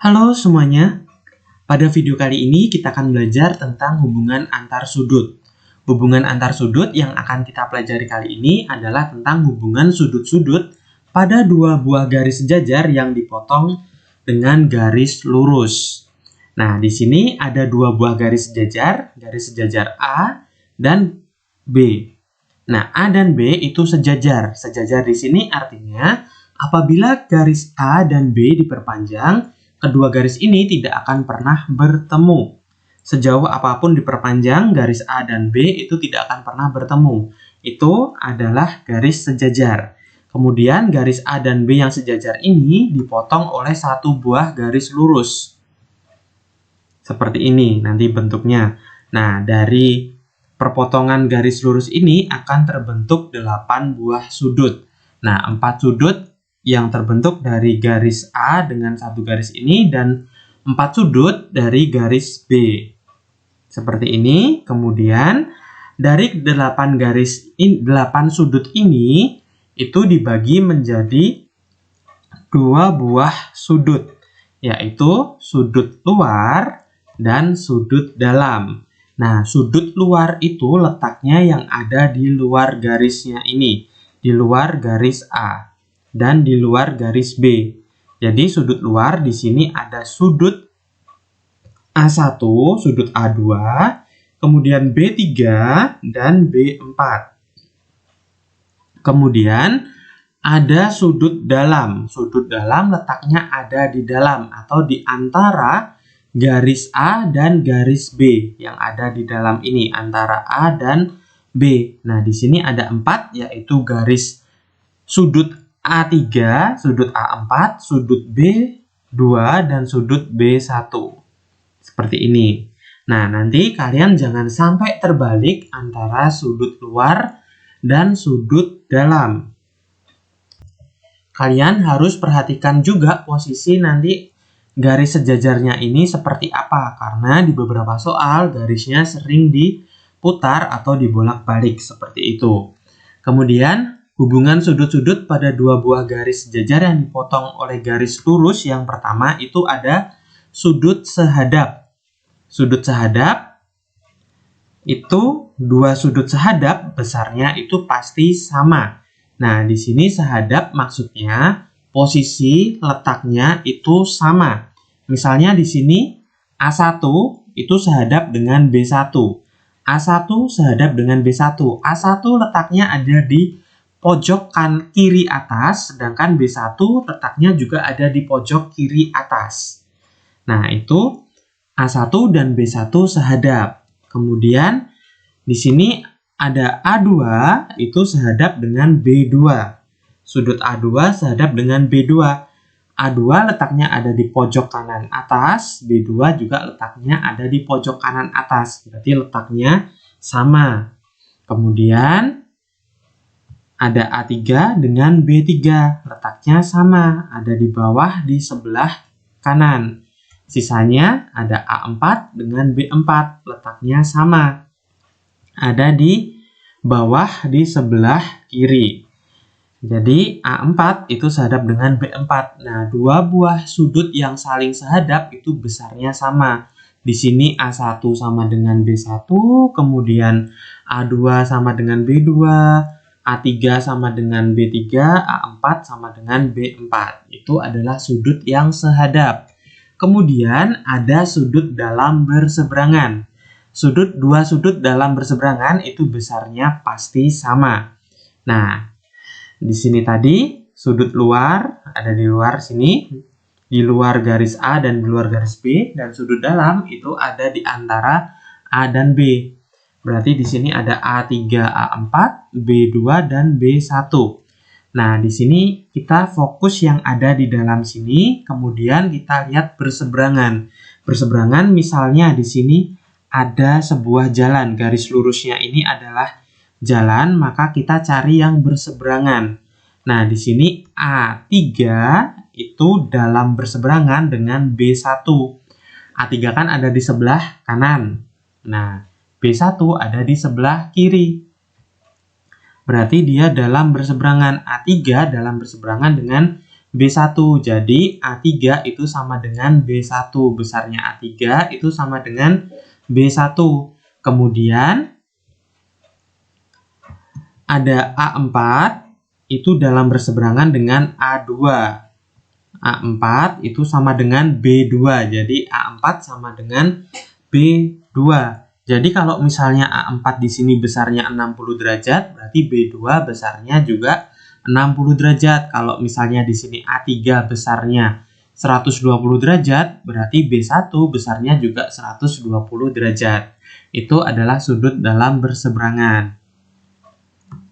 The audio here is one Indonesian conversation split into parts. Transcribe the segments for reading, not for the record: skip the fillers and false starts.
Halo semuanya, pada video kali ini kita akan belajar tentang hubungan antar sudut. Hubungan antar sudut yang akan kita pelajari kali ini adalah tentang hubungan sudut-sudut pada dua buah garis sejajar yang dipotong dengan garis lurus. Nah, di sini ada dua buah garis sejajar A dan B. Nah, A dan B itu sejajar. Sejajar di sini artinya apabila garis A dan B diperpanjang, kedua garis ini tidak akan pernah bertemu. Sejauh apapun diperpanjang, garis A dan B itu tidak akan pernah bertemu. Itu adalah garis sejajar. Kemudian garis A dan B yang sejajar ini dipotong oleh satu buah garis lurus. Seperti ini nanti bentuknya. Nah, dari perpotongan garis lurus ini akan terbentuk 8 buah sudut. Nah, 4 sudut yang terbentuk dari garis A dengan satu garis ini dan 4 sudut dari garis B. Seperti ini. Kemudian dari 8 sudut ini itu dibagi menjadi 2 buah sudut, yaitu sudut luar dan sudut dalam. Nah, sudut luar itu letaknya yang ada di luar garisnya ini, di luar garis A dan di luar garis B. Jadi sudut luar di sini ada sudut A1, sudut A2, kemudian B3 dan B4. Kemudian ada sudut dalam. Sudut dalam letaknya ada di dalam atau di antara garis A dan garis B yang ada di dalam ini, antara A dan B. Nah, di sini ada 4, yaitu garis sudut A3, sudut A4, sudut B2, dan sudut B1. Seperti ini. Nah, nanti kalian jangan sampai terbalik antara sudut luar dan sudut dalam. Kalian harus perhatikan juga posisi nanti garis sejajarnya ini seperti apa, karena di beberapa soal garisnya sering diputar atau dibolak-balik seperti itu. Kemudian hubungan sudut-sudut pada dua buah garis sejajar yang dipotong oleh garis lurus yang pertama itu ada sudut sehadap. Sudut sehadap itu dua sudut sehadap besarnya itu pasti sama. Nah, di sini sehadap maksudnya posisi letaknya itu sama. Misalnya di sini A1 itu sehadap dengan B1. A1 sehadap dengan B1. A1 letaknya ada di pojok kiri atas, sedangkan B1 letaknya juga ada di pojok kiri atas. Nah, itu A1 dan B1 sehadap. Kemudian di sini ada A2 itu sehadap dengan B2. Sudut A2 sehadap dengan B2. A2 letaknya ada di pojok kanan atas, B2 juga letaknya ada di pojok kanan atas. Berarti letaknya sama. Kemudian ada A3 dengan B3, letaknya sama, ada di bawah di sebelah kanan. Sisanya ada A4 dengan B4, letaknya sama, ada di bawah di sebelah kiri. Jadi A4 itu sehadap dengan B4. Nah, dua buah sudut yang saling sehadap itu besarnya sama. Di sini A1 sama dengan B1, kemudian A2 sama dengan B2, A3 sama dengan B3, A4 sama dengan B4. Itu adalah sudut yang sehadap. Kemudian ada sudut dalam berseberangan. Dua sudut dalam berseberangan itu besarnya pasti sama. Nah, di sini tadi sudut luar ada di luar sini, di luar garis A dan di luar garis B, dan sudut dalam itu ada di antara A dan B. Berarti di sini ada A3, A4, B2 dan B1. Nah, di sini kita fokus yang ada di dalam sini, kemudian kita lihat berseberangan. Berseberangan misalnya di sini ada sebuah jalan, garis lurusnya ini adalah jalan, maka kita cari yang berseberangan. Nah, di sini A3 itu dalam berseberangan dengan B1. A3 kan ada di sebelah kanan. Nah, B1 ada di sebelah kiri. Berarti dia dalam berseberangan. A3 dalam berseberangan dengan B1. Jadi A3 itu sama dengan B1. Besarnya A3 itu sama dengan B1. Kemudian ada A4 itu dalam berseberangan dengan A2. A4 itu sama dengan B2. Jadi A4 sama dengan B2. Jadi kalau misalnya A4 di sini besarnya 60 derajat, berarti B2 besarnya juga 60 derajat. Kalau misalnya di sini A3 besarnya 120 derajat, berarti B1 besarnya juga 120 derajat. Itu adalah sudut dalam berseberangan.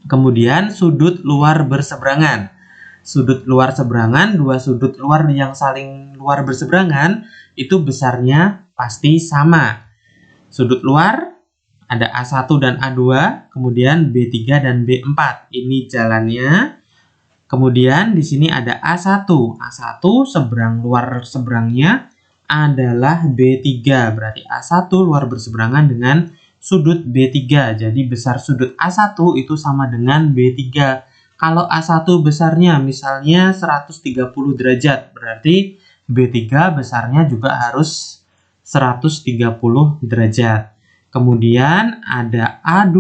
Kemudian sudut luar berseberangan. Sudut luar seberangan, dua sudut luar yang saling luar berseberangan, itu besarnya pasti sama. Sudut luar ada A1 dan A2, kemudian B3 dan B4. Ini jalannya. Kemudian di sini ada A1. A1 seberang luar seberangnya adalah B3. Berarti A1 luar berseberangan dengan sudut B3. Jadi besar sudut A1 itu sama dengan B3. Kalau A1 besarnya misalnya 130 derajat, berarti B3 besarnya juga harus 130 derajat. Kemudian ada A2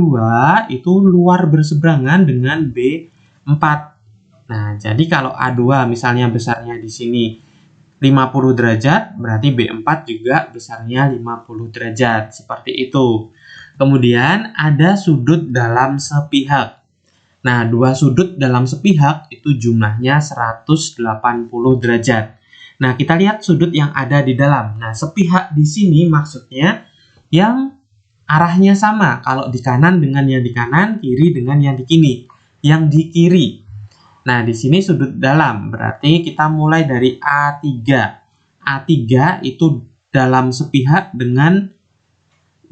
itu luar berseberangan dengan B4. Nah, jadi kalau A2 misalnya besarnya di sini 50 derajat, berarti B4 juga besarnya 50 derajat. Seperti itu. Kemudian ada sudut dalam sepihak. Nah, dua sudut dalam sepihak itu jumlahnya 180 derajat. Nah, kita lihat sudut yang ada di dalam. Nah, sepihak di sini maksudnya yang arahnya sama. Kalau di kanan dengan yang di kanan, kiri dengan yang di kiri. Yang di kiri. Nah, di sini sudut dalam. Berarti kita mulai dari A3. A3 itu dalam sepihak dengan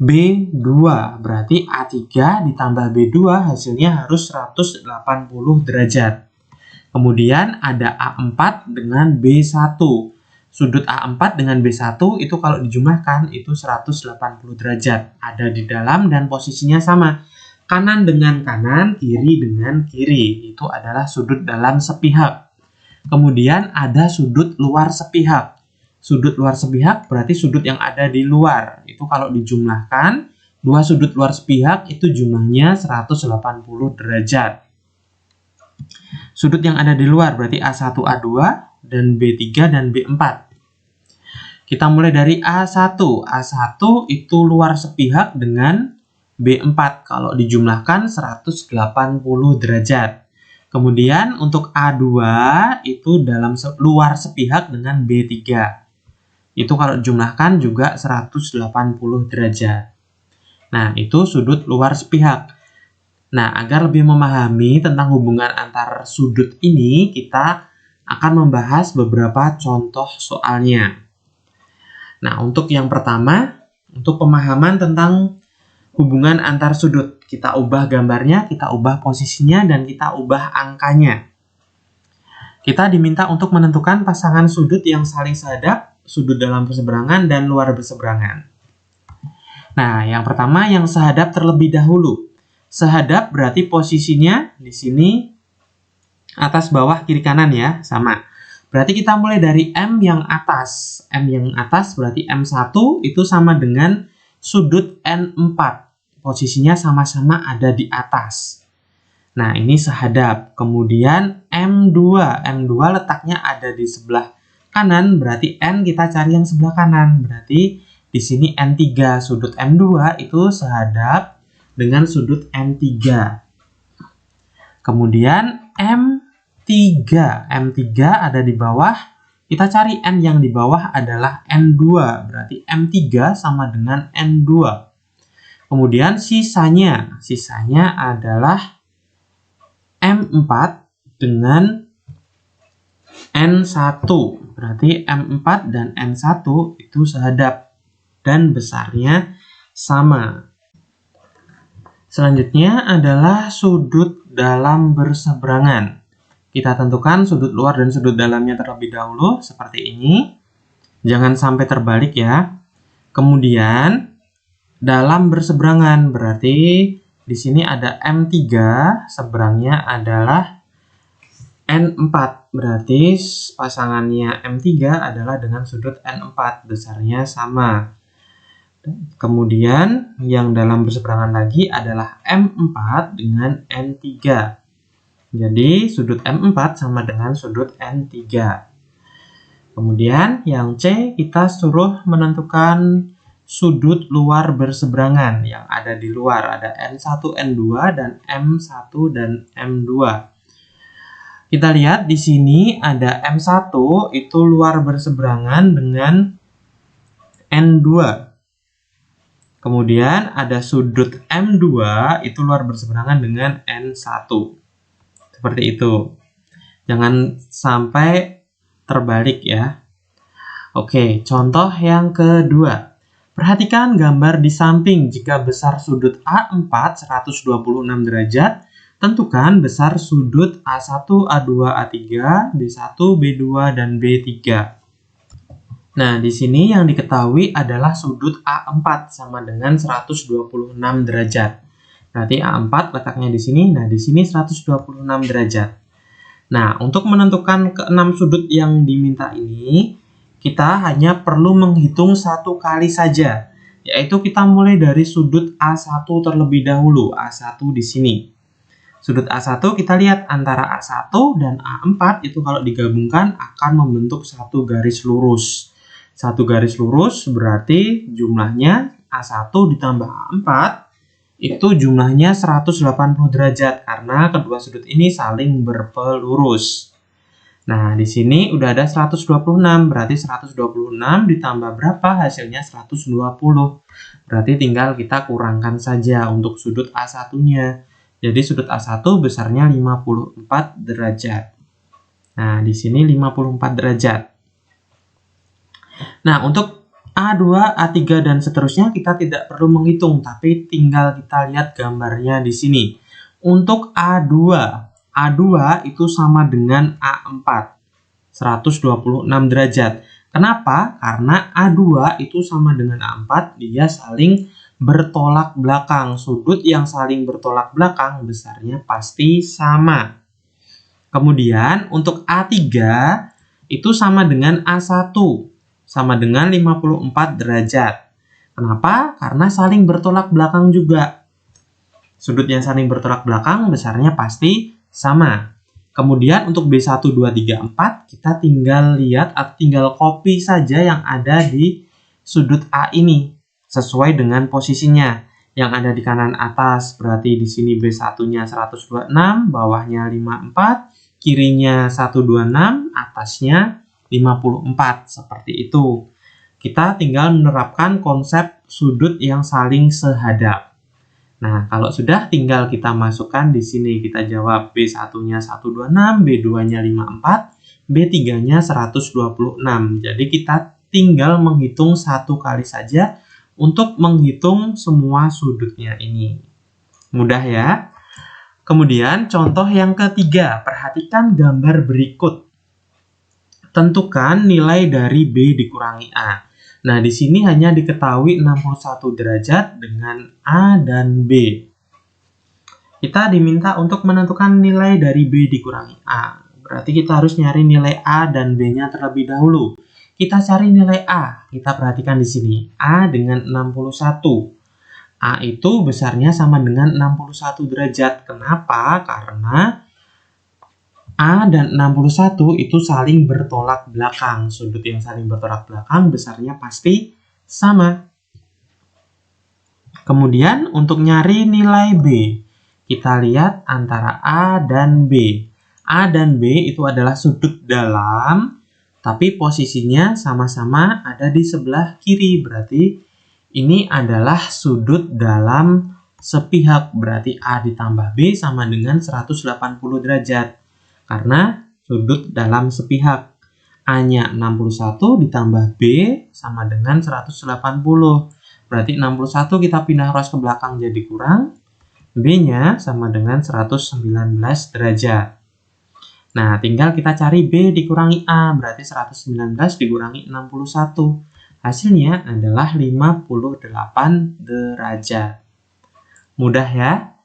B2, berarti A3 ditambah B2 hasilnya harus 180 derajat. Kemudian ada A4 dengan B1. Sudut A4 dengan B1 itu kalau dijumlahkan itu 180 derajat. Ada di dalam dan posisinya sama. Kanan dengan kanan, kiri dengan kiri. Itu adalah sudut dalam sepihak. Kemudian ada sudut luar sepihak. Sudut luar sepihak berarti sudut yang ada di luar. Itu kalau dijumlahkan, dua sudut luar sepihak itu jumlahnya 180 derajat. Sudut yang ada di luar berarti A1, A2, dan B3 dan B4. Kita mulai dari A1. A1 itu luar sepihak dengan B4. Kalau dijumlahkan 180 derajat. Kemudian untuk A2 itu dalam luar sepihak dengan B3. Itu kalau dijumlahkan juga 180 derajat. Nah, itu sudut luar sepihak. Nah, agar lebih memahami tentang hubungan antar sudut ini, kita akan membahas beberapa contoh soalnya. Nah, untuk yang pertama, untuk pemahaman tentang hubungan antar sudut. Kita ubah gambarnya, kita ubah posisinya, dan kita ubah angkanya. Kita diminta untuk menentukan pasangan sudut yang saling sehadap, sudut dalam berseberangan, dan luar berseberangan. Nah, yang pertama yang sehadap terlebih dahulu. Sehadap berarti posisinya di sini atas, bawah, kiri, kanan ya, sama. Berarti kita mulai dari M yang atas. M yang atas berarti M1 itu sama dengan sudut N4. Posisinya sama-sama ada di atas. Nah, ini sehadap. Kemudian M2. M2 letaknya ada di sebelah kanan, berarti N kita cari yang sebelah kanan. Berarti di sini N3. Sudut M2 itu sehadap dengan sudut N3. Kemudian M3. M3 ada di bawah. Kita cari N yang di bawah adalah N2. Berarti M3 sama dengan N2. Kemudian sisanya adalah M4 dengan N1. Berarti M4 dan N1 itu sehadap dan besarnya sama. Selanjutnya adalah sudut dalam berseberangan. Kita tentukan sudut luar dan sudut dalamnya terlebih dahulu seperti ini. Jangan sampai terbalik ya. Kemudian dalam berseberangan berarti di sini ada M3, seberangnya adalah N4. berarti pasangannya M3 adalah dengan sudut N4, besarnya sama. Kemudian yang dalam berseberangan lagi adalah M4 dengan N3. Jadi sudut M4 sama dengan sudut N3. Kemudian yang C kita suruh menentukan sudut luar berseberangan yang ada di luar. Ada N1, N2, dan M1 dan M2. Kita lihat di sini ada M1 itu luar berseberangan dengan N2. Kemudian ada sudut M2 itu luar berseberangan dengan N1. Seperti itu. Jangan sampai terbalik ya. Oke, contoh yang kedua. Perhatikan gambar di samping. Jika besar sudut A4 126 derajat, tentukan besar sudut A1, A2, A3, B1, B2, dan B3. Nah, di sini yang diketahui adalah sudut A4 sama dengan 126 derajat. Berarti A4 letaknya di sini, nah di sini 126 derajat. Nah, untuk menentukan keenam sudut yang diminta ini, kita hanya perlu menghitung satu kali saja, yaitu kita mulai dari sudut A1 terlebih dahulu, A1 di sini. Sudut A1 kita lihat antara A1 dan A4 itu kalau digabungkan akan membentuk satu garis lurus. Satu garis lurus berarti jumlahnya A1 ditambah A4 itu jumlahnya 180 derajat karena kedua sudut ini saling berpelurus. Nah, di sini udah ada 126, berarti 126 ditambah berapa? Hasilnya 120. Berarti tinggal kita kurangkan saja untuk sudut A1-nya. Jadi sudut A1 besarnya 54 derajat. Nah, di sini 54 derajat. Nah, untuk A2, A3, dan seterusnya kita tidak perlu menghitung, tapi tinggal kita lihat gambarnya di sini. Untuk A2, A2 itu sama dengan A4, 126 derajat. Kenapa? Karena A2 itu sama dengan A4, dia saling bertolak belakang. Sudut yang saling bertolak belakang besarnya pasti sama. Kemudian untuk A3 itu sama dengan A1, sama dengan 54 derajat. Kenapa? Karena saling bertolak belakang juga. Sudut yang saling bertolak belakang besarnya pasti sama. Kemudian untuk B1, 2, 3, 4 kita tinggal lihat atau tinggal copy saja yang ada di sudut A ini sesuai dengan posisinya. Yang ada di kanan atas berarti di sini B1-nya 126, bawahnya 54, kirinya 126, atasnya 54. Seperti itu. Kita tinggal menerapkan konsep sudut yang saling sehadap. Nah, kalau sudah tinggal kita masukkan di sini, kita jawab B1-nya 126, B2-nya 54, B3-nya 126. Jadi kita tinggal menghitung satu kali saja untuk menghitung semua sudutnya ini. Mudah ya? Kemudian contoh yang ketiga, perhatikan gambar berikut. Tentukan nilai dari B dikurangi A. Nah, di sini hanya diketahui 61 derajat dengan A dan B. Kita diminta untuk menentukan nilai dari B dikurangi A. Berarti kita harus nyari nilai A dan B-nya terlebih dahulu. Kita cari nilai A. Kita perhatikan di sini. A dengan 61. A itu besarnya sama dengan 61 derajat. Kenapa? Karena A dan 61 itu saling bertolak belakang. Sudut yang saling bertolak belakang besarnya pasti sama. Kemudian untuk nyari nilai B, kita lihat antara A dan B. A dan B itu adalah sudut dalam, tapi posisinya sama-sama ada di sebelah kiri. Berarti ini adalah sudut dalam sepihak. Berarti A ditambah B sama dengan 180 derajat. Karena sudut dalam sepihak. A-nya 61 ditambah B sama dengan 180. Berarti 61 kita pindah ruas ke belakang jadi kurang. B-nya sama dengan 119 derajat. Nah, tinggal kita cari B dikurangi A. Berarti 119 dikurangi 61. Hasilnya adalah 58 derajat. Mudah ya?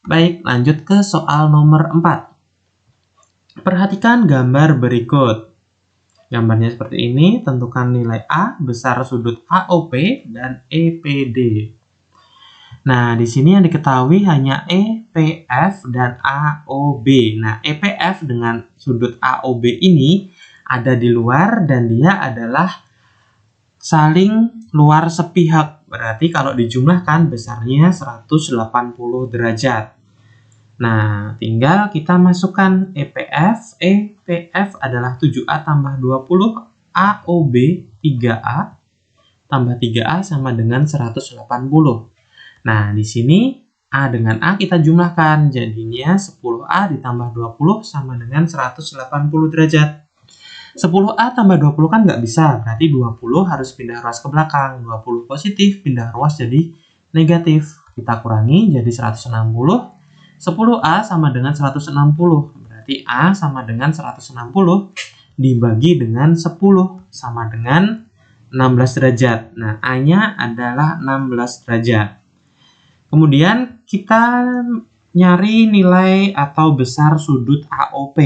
Baik, lanjut ke soal nomor 4. Perhatikan gambar berikut. Gambarnya seperti ini, tentukan nilai A, besar sudut AOP, dan EPD. Nah, di sini yang diketahui hanya EPF dan AOB. Nah, EPF dengan sudut AOB ini ada di luar dan dia adalah saling luar sepihak. Berarti kalau dijumlahkan besarnya 180 derajat. Nah, tinggal kita masukkan EPF. EPF adalah 7A tambah 20, AOB 3A tambah 3A sama dengan 180. Nah, di sini A dengan A kita jumlahkan, jadinya 10A ditambah 20 sama dengan 180 derajat. 10A tambah 20 kan nggak bisa, berarti 20 harus pindah ruas ke belakang. 20 positif, pindah ruas jadi negatif. Kita kurangi jadi 160. 10A sama dengan 160, berarti A sama dengan 160 dibagi dengan 10 sama dengan 16 derajat. Nah, A-nya adalah 16 derajat. Kemudian kita nyari nilai atau besar sudut AOP.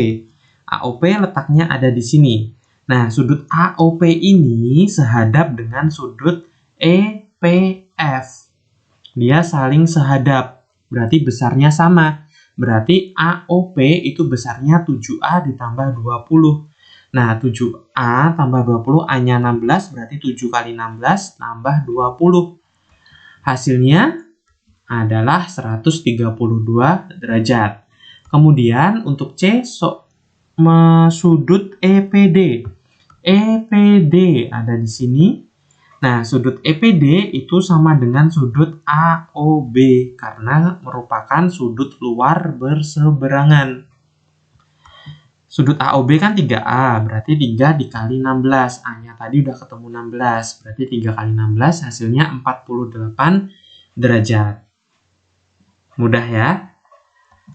AOP letaknya ada di sini. Nah, sudut AOP ini sehadap dengan sudut EPF. Dia saling sehadap, berarti besarnya sama. Berarti AOP itu besarnya 7A ditambah 20. Nah, 7A tambah 20, A-nya 16, berarti 7 kali 16 tambah 20. Hasilnya adalah 132 derajat. Kemudian untuk C, sudut EPD. EPD ada di sini. Nah, sudut EPD itu sama dengan sudut AOB karena merupakan sudut luar berseberangan. Sudut AOB kan 3A, berarti 3 dikali 16. A-nya tadi udah ketemu 16, berarti 3 kali 16 hasilnya 48 derajat. Mudah ya.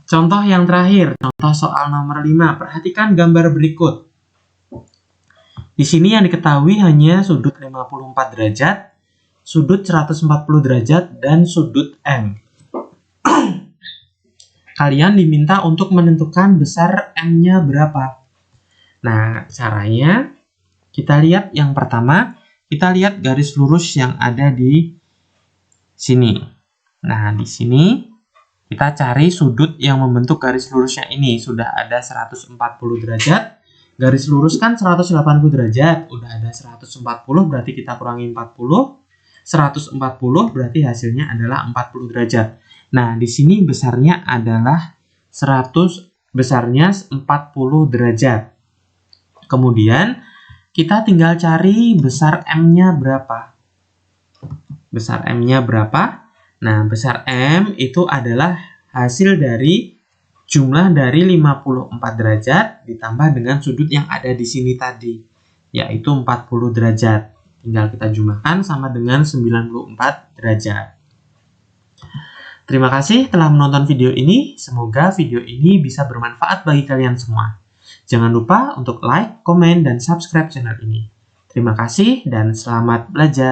Contoh yang terakhir, contoh soal nomor 5. Perhatikan gambar berikut. Di sini yang diketahui hanya sudut 54 derajat, sudut 140 derajat, dan sudut M. Kalian diminta untuk menentukan besar M-nya berapa. Nah, caranya kita lihat yang pertama, kita lihat garis lurus yang ada di sini. Nah, di sini kita cari sudut yang membentuk garis lurusnya ini. Sudah ada 140 derajat. Garis lurus kan 180 derajat. Udah ada 140, berarti kita kurangi 40. 140 berarti hasilnya adalah 40 derajat. Nah, di sini besarnya adalah 40 derajat. Kemudian kita tinggal cari besar M-nya berapa. Besar M-nya berapa? Nah, besar M itu adalah hasil dari jumlah dari 54 derajat ditambah dengan sudut yang ada di sini tadi, yaitu 40 derajat. Tinggal kita jumlahkan sama dengan 94 derajat. Terima kasih telah menonton video ini. Semoga video ini bisa bermanfaat bagi kalian semua. Jangan lupa untuk like, komen, dan subscribe channel ini. Terima kasih dan selamat belajar.